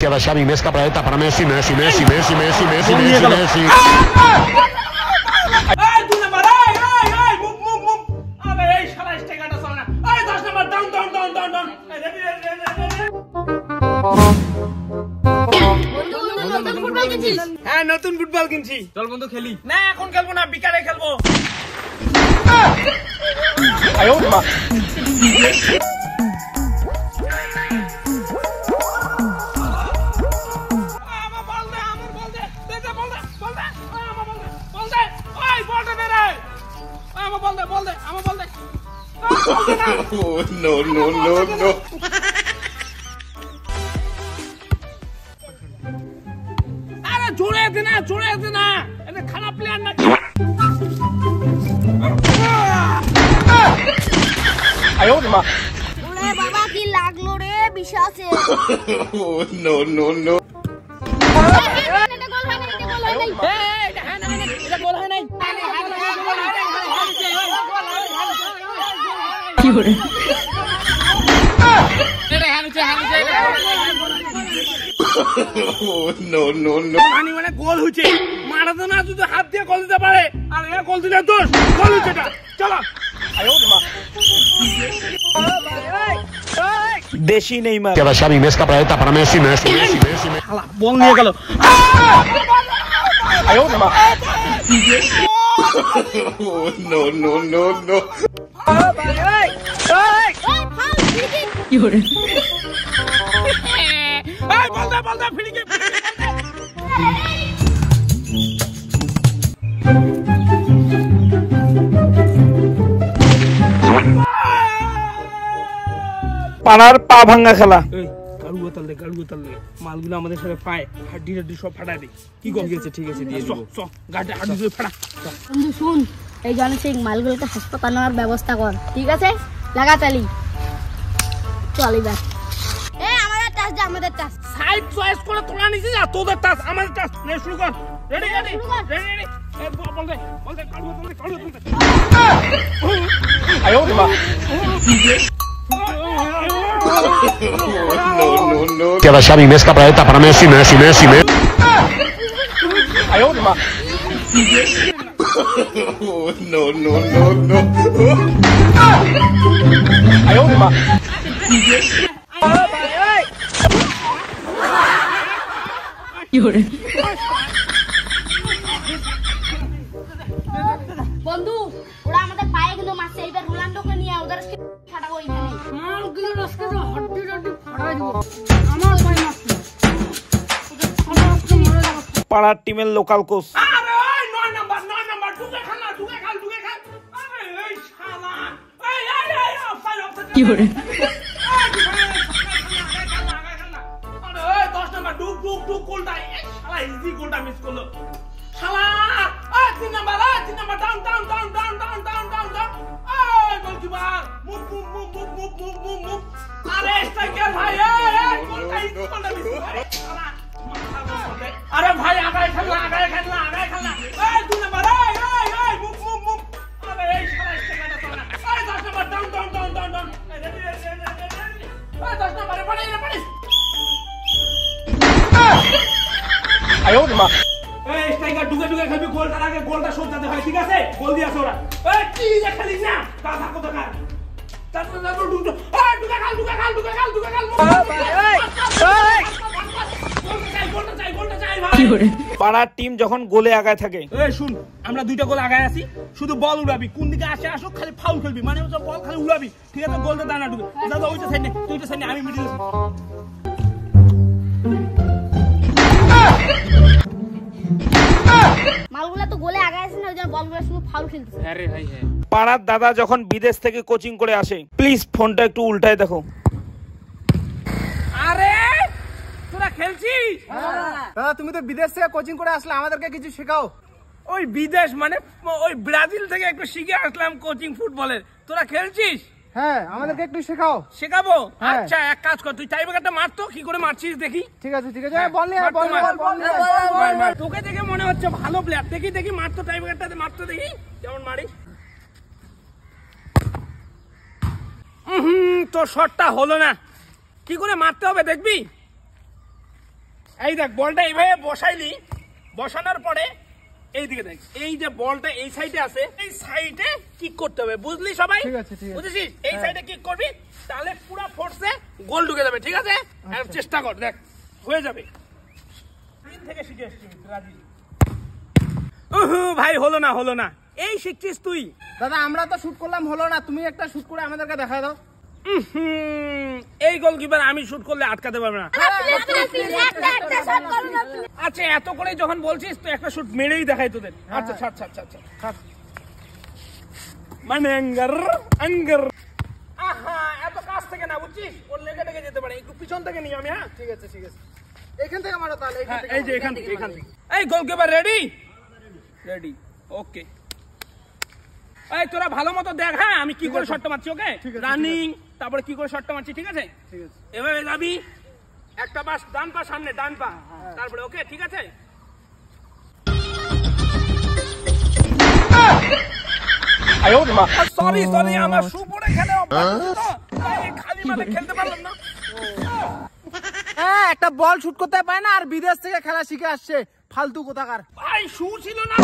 Queda Xavi, més cap a dreta per Messi. হ্যাঁ নতুন football কিনছি, চল বন্ধু খেলি। না এখন খেলবো না, বিকালে খেলবো। No. আরে জোরে দে না, এটা খারাপ প্লেয়ার না। ওরে বাবা কি লাগলো রে বিশ্বাসে। No. এটা গোল হয় নাই। কি করে? No. মানে গোল হয়েছে, মারাদোনা যদি হাত দিয়ে গোল দিতে পারে আর এ গোল দিলে দোষ, গোল হয়েছে এটা। চলো দেশি Neymar. Queda Xavi, més cap a dreta per Messi. বল নিয়ে গেল। No. কি করে? বল দে ফিরিকে। পানার পা ভাঙা খেলা। গাড়ু বোতল দে, মালগুলো আমাদের সাথে পায়, হাড্ডি সব ফাটাই দিই। কি ঠিক আছে দিয়ে দেবো। গাড়ি হাড্ডি দিয়ে ফাটা। বন্ধু শুন, এই জন্য সেই মালগুলোকে হাসপাতাল নেওয়ার ব্যবস্থা কর, ঠিক আছে? লাগা চালি চলি ব্যাস। আমাদের টাচ দে, আমাদের টাচ। সাইড চয়েস করে তোলা নিছিস, আর তোদের টাচ আমাদের টাচ। নে শুরু কর। রেডি। বল দে গাড়ু বোতল দে। No. Queda Xavi, més cap a dreta per Messi. কি করে? বন্ধু ওরা আমাদের পায়ে গুলো মারছে, এইবার রোনাল্ডোকে নিয়ে ওদের ফাটাবো এখানে। মালগুলো রসকে হাড্ডি ফাটাই দিব। আমার পায়ে মারছে। পাড়ার টিমের লোকাল কোচ। আরে ওই 9 নাম্বার ঢুকে খাল। আরে এই শালা এই অফসাইড। কি করে? আরে ওই 10 নাম্বার ঢুক গোলটা। এই শালা ইজি গোলটা মিস করলো। শালা ওই 3 নাম্বার ডাউন। ওই গোলকিপার মুভ। আরে স্ট্রাইকার ভাই এই গোলটা মিস করে। শালা আরে ভাই আগায় খেলনা। এই 2 নাম্বার এই মুভ। আরে এই শালা স্ট্রাইকারটা চলে না। এই 10 নাম্বার ডাউন। এই রেডি। এই 10 নাম্বারে পানি। এই স্ট্রাইকার ঢুকে খেলবি, গোলটার আগে গোলটা শোধাতে হয়, ঠিক আছে? গোল দিয়েছে ওরা। এই কি যে খেলিস না গাধা কোথাকার। তারপর ঢুকে খাল। গোলটা চাই ভাই। কি করে? পাড়ার টিম যখন গোলে আগায় থাকে। এই শুন, আমরা 2টা গোল আগায় আছি, শুধু বল উড়াবি, কোন দিকে আসুক খালি ফাউল খেলবি, মানে বল খালি উড়াবি, ঠিক আছে? গোলটা দানা ঢুকে দাদা ওইটা সাইড নে, তুইটা সাইড নে, আমি মিডল আছি। মালগুলা তো গোলে আগায় আছে না, ওই জন্য বলগুলো শুধু ফাউল খেলতেছে। আরে ভাই পাড়ার দাদা যখন বিদেশ থেকে কোচিং করে আসে, প্লিজ ফোনটা একটু উল্টায় দেখো। আরে তোরা খেলছিস? দাদা তুমি তো বিদেশ থেকে কোচিং করে আসলে, আমাদেরকে কিছু শেখাও। ওই বিদেশ মানে ওই ব্রাজিল থেকে একটু শিখে আসলাম কোচিং ফুটবলের। তোরা খেলছিস? হ্যাঁ আমাদেরকে একটু শেখাও। শেখাবো? হ্যাঁ। আচ্ছা এক কাজ কর, তুই টাইব্রেকারটা মারতো, কি করে মারছিস দেখি। ঠিক আছে বল নিয়ে মার। তোকে দেখে মনে হচ্ছে ভালো প্লেয়ার, দেখি মারতো, টাইব্রেকারটাতে মারতো দেখি কেমন মারিস। তোর শটটা হলো না, কি করে মারতে হবে দেখবি। এই দেখ বলটা এইভাবে বসাইলি, বসানোর পরে এইদিকে দেখ, এই যে বলটা এই সাইডে আছে, এই সাইডে কিক করতে হবে, বুঝলি সবাই? ঠিক আছে, ঠিক আছে। বুঝেছিস? এই সাইডে কিক করবি, তাহলে পুরো ফোর্সে গোল ঢুকে যাবে, ঠিক আছে? আর চেষ্টা কর, দেখ হয়ে যাবে। দিন থেকে শিখে এসছিস রাজি। ভাই হলো না, হলো না, এই শিখছিস তুই? দাদা আমরা তো শুট করলাম, হলো না, তুমি একটা শুট করে আমাদেরকে দেখাই দাও। এই গোলকিপার আমি শুট করলে আটকাতে পারবে না। আচ্ছা এত করে যখন বলছিস তো একটা শুট মেরেই দেখাই তোদের। আচ্ছা ছাড় ছাড় ছাড় ছাড়, মানে অ্যাঙ্গার আহা, এত কাছ থেকে না, বুঝছিস? ওর লেগে লেগে যেতে পারে, একটু পিছন থেকে নিই আমি। হ্যাঁ ঠিক আছে, ঠিক আছে, এখান থেকে মারো তাহলে। হ্যাঁ, এই যে এখান থেকে, এখান থেকে। এই গোলকিপার রেডি? রেডি, ওকে। এই তোরা ভালো মতো দেখ, হ্যাঁ আমি কি করে শটটা মারছি, ওকে? রানিং, তারপরে কি করে শটটা মারছি, ঠিক আছে? ঠিক আছে। এভাবে যাবি, একটা পাশ ডান পা সামনে, ডান পা, তারপরে ওকে, ঠিক আছে? সরি সরি, আমার শু পরে খেলে খালি মাঠে খেলতে পারলাম না। হ্যাঁ, একটা বল শুট করতে পারে না আর বিদেশ থেকে খেলা শিখে আসছে, ফালতু কোথাকার। ভাই শু ছিল না,